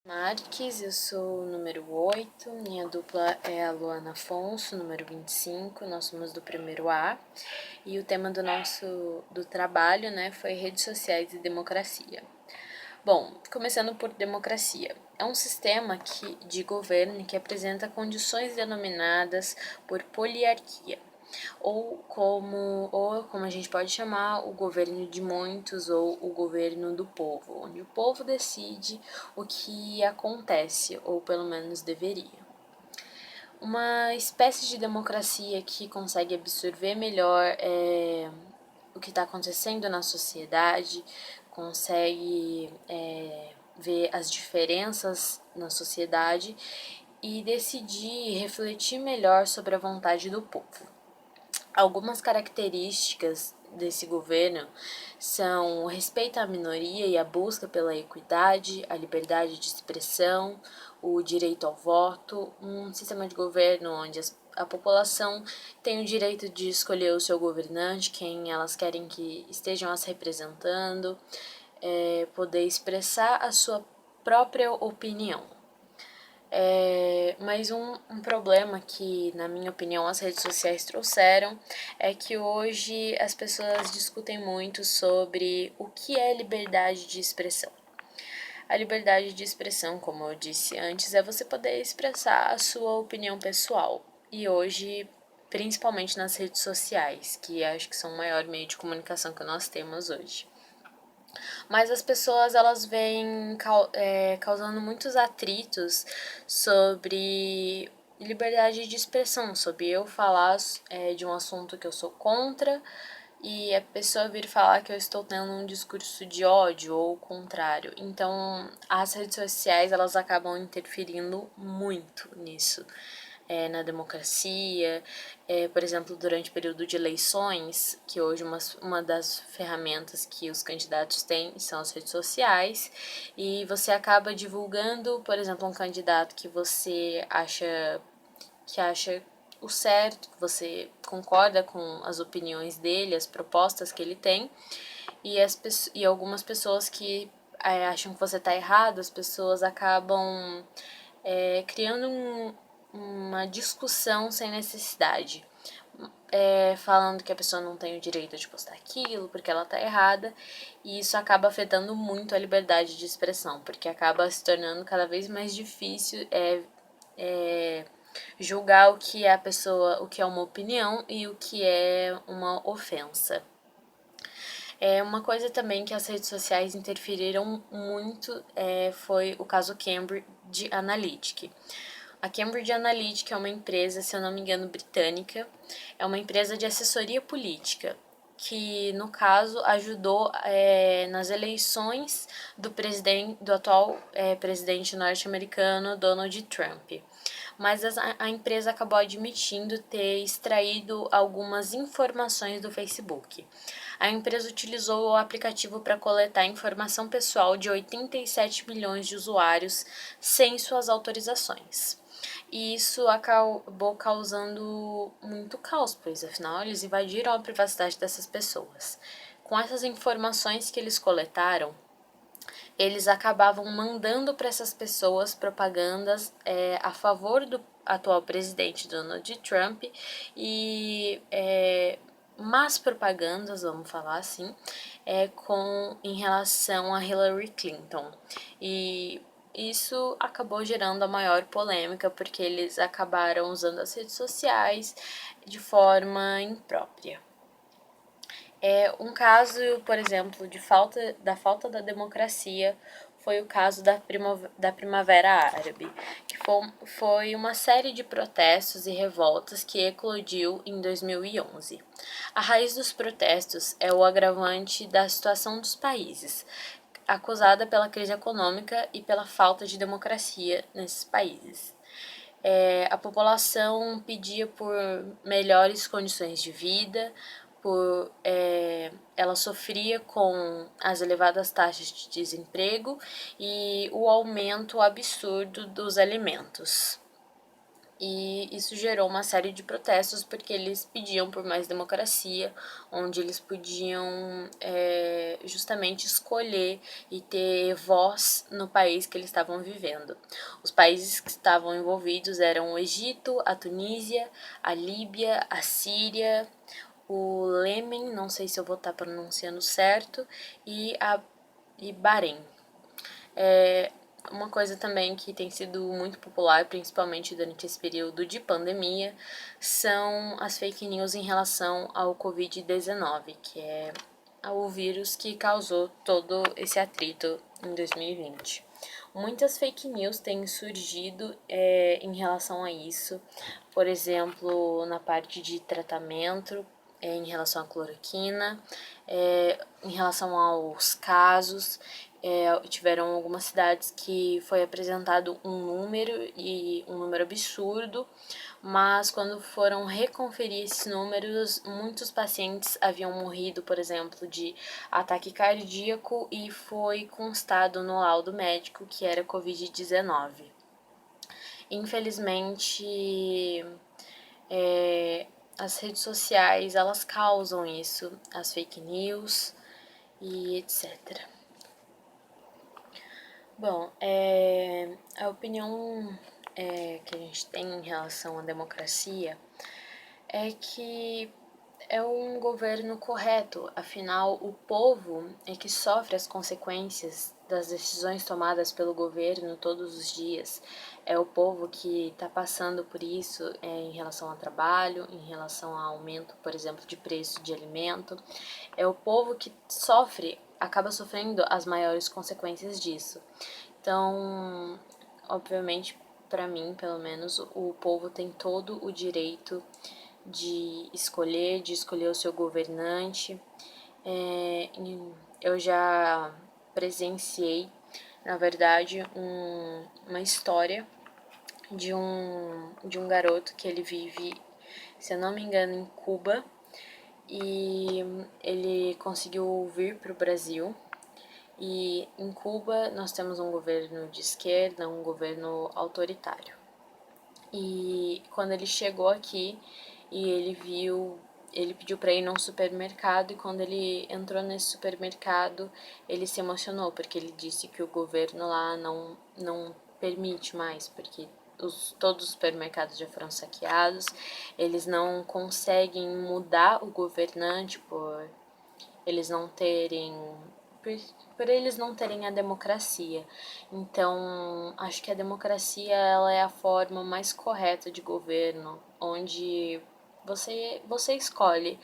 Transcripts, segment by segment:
Marques, eu sou o número 8, minha dupla é a Luana Afonso, número 25, nós somos do primeiro A, e o tema do trabalho, foi redes sociais e democracia. Bom, começando por democracia. É um sistema de governo que apresenta condições denominadas por poliarquia, ou como a gente pode chamar, o governo de muitos ou o governo do povo, onde o povo decide o que acontece, ou pelo menos deveria. Uma espécie de democracia que consegue absorver melhor o que está acontecendo na sociedade, consegue ver as diferenças na sociedade e decidir e refletir melhor sobre a vontade do povo. Algumas características desse governo são o respeito à minoria e a busca pela equidade, a liberdade de expressão, o direito ao voto, um sistema de governo onde a população tem o direito de escolher o seu governante, quem elas querem que estejam as representando, poder expressar a sua própria opinião. Mas um problema que, na minha opinião, as redes sociais trouxeram é que hoje as pessoas discutem muito sobre o que é liberdade de expressão. A liberdade de expressão, como eu disse antes, é você poder expressar a sua opinião pessoal. E hoje, principalmente nas redes sociais, que acho que são o maior meio de comunicação que nós temos hoje. Mas as pessoas elas vêm causando muitos atritos sobre liberdade de expressão, sobre eu falar de um assunto que eu sou contra e a pessoa vir falar que eu estou tendo um discurso de ódio ou o contrário. Então, as redes sociais elas acabam interferindo muito nisso. Na democracia, por exemplo, durante o período de eleições, que hoje uma das ferramentas que os candidatos têm são as redes sociais, e você acaba divulgando, por exemplo, um candidato que você acha o certo, que você concorda com as opiniões dele, as propostas que ele tem, e algumas pessoas que acham que você está errado, as pessoas acabam criando uma discussão sem necessidade. Falando que a pessoa não tem o direito de postar aquilo porque ela tá errada, e isso acaba afetando muito a liberdade de expressão, porque acaba se tornando cada vez mais difícil julgar o que é o que é uma opinião e o que é uma ofensa. Uma coisa também que as redes sociais interferiram muito foi o caso Cambridge Analytica. A Cambridge Analytica é uma empresa, se eu não me engano, britânica. É uma empresa de assessoria política que, no caso, ajudou nas eleições do atual presidente norte-americano, Donald Trump. Mas a empresa acabou admitindo ter extraído algumas informações do Facebook. A empresa utilizou o aplicativo para coletar informação pessoal de 87 milhões de usuários sem suas autorizações. E isso acabou causando muito caos, pois afinal eles invadiram a privacidade dessas pessoas. Com essas informações que eles coletaram, eles acabavam mandando para essas pessoas propagandas a favor do atual presidente Donald Trump e más propagandas, vamos falar assim, em relação a Hillary Clinton. E isso acabou gerando a maior polêmica, porque eles acabaram usando as redes sociais de forma imprópria. Um caso, por exemplo, da falta da democracia foi o caso da Primavera Árabe, que foi uma série de protestos e revoltas que eclodiu em 2011. A raiz dos protestos é o agravante da situação dos países, acusada pela crise econômica e pela falta de democracia nesses países. A população pedia por melhores condições de vida, ela sofria com as elevadas taxas de desemprego e o aumento absurdo dos alimentos. E isso gerou uma série de protestos porque eles pediam por mais democracia, onde eles podiam justamente escolher e ter voz no país que eles estavam vivendo. Os países que estavam envolvidos eram o Egito, a Tunísia, a Líbia, a Síria, o Iêmen, não sei se eu vou estar pronunciando certo, e Bahrein. Uma coisa também que tem sido muito popular, principalmente durante esse período de pandemia, são as fake news em relação ao Covid-19, que é o vírus que causou todo esse atrito em 2020. Muitas fake news têm surgido em relação a isso, por exemplo, na parte de tratamento, em relação à cloroquina, em relação aos casos. Tiveram algumas cidades que foi apresentado um número absurdo, mas quando foram reconferir esses números, muitos pacientes haviam morrido, por exemplo, de ataque cardíaco e foi constado no laudo médico que era Covid-19. Infelizmente, as redes sociais, elas causam isso, as fake news e etc. Bom, a opinião que a gente tem em relação à democracia é que é um governo correto, afinal, o povo é que sofre as consequências das decisões tomadas pelo governo todos os dias. É o povo que está passando por isso em relação ao trabalho, em relação ao aumento, por exemplo, de preço de alimento. É o povo que acaba sofrendo as maiores consequências disso. Então, obviamente, para mim, pelo menos, o povo tem todo o direito de escolher o seu governante. Eu já presenciei, na verdade, uma história de um garoto que ele vive, se eu não me engano, em Cuba, e ele conseguiu vir para o Brasil. E em Cuba nós temos um governo de esquerda, um governo autoritário. E quando ele chegou aqui e ele pediu para ir num supermercado, e quando ele entrou nesse supermercado, ele se emocionou porque ele disse que o governo lá não permite mais, porque todos os supermercados já foram saqueados, eles não conseguem mudar o governante eles não terem por eles não terem a democracia. Então, acho que a democracia ela é a forma mais correta de governo, onde você escolhe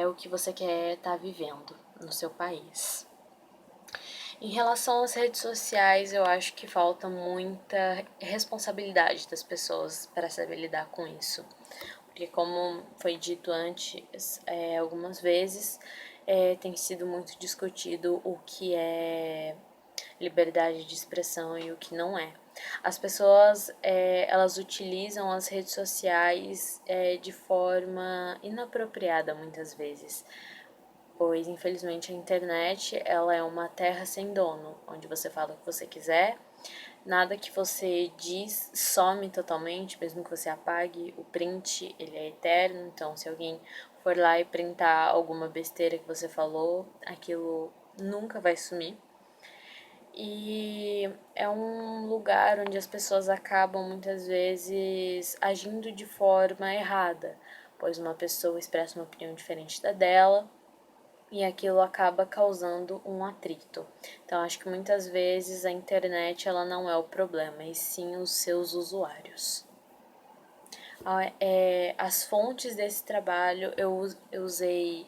o que você quer estar vivendo no seu país. Em relação às redes sociais, eu acho que falta muita responsabilidade das pessoas para saber lidar com isso. Porque, como foi dito antes, algumas vezes, tem sido muito discutido o que é liberdade de expressão e o que não é. As pessoas, elas utilizam as redes sociais de forma inapropriada muitas vezes, pois infelizmente a internet ela é uma terra sem dono, onde você fala o que você quiser, nada que você diz some totalmente, mesmo que você apague, o print ele é eterno, então se alguém for lá e printar alguma besteira que você falou, aquilo nunca vai sumir. E é um lugar onde as pessoas acabam muitas vezes agindo de forma errada, pois uma pessoa expressa uma opinião diferente da dela e aquilo acaba causando um atrito. Então acho que muitas vezes a internet ela não é o problema, e sim os seus usuários. As fontes desse trabalho eu usei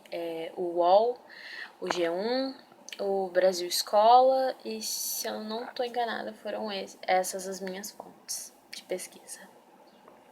o UOL, o G1, o Brasil Escola, e se eu não estou enganada foram essas as minhas fontes de pesquisa.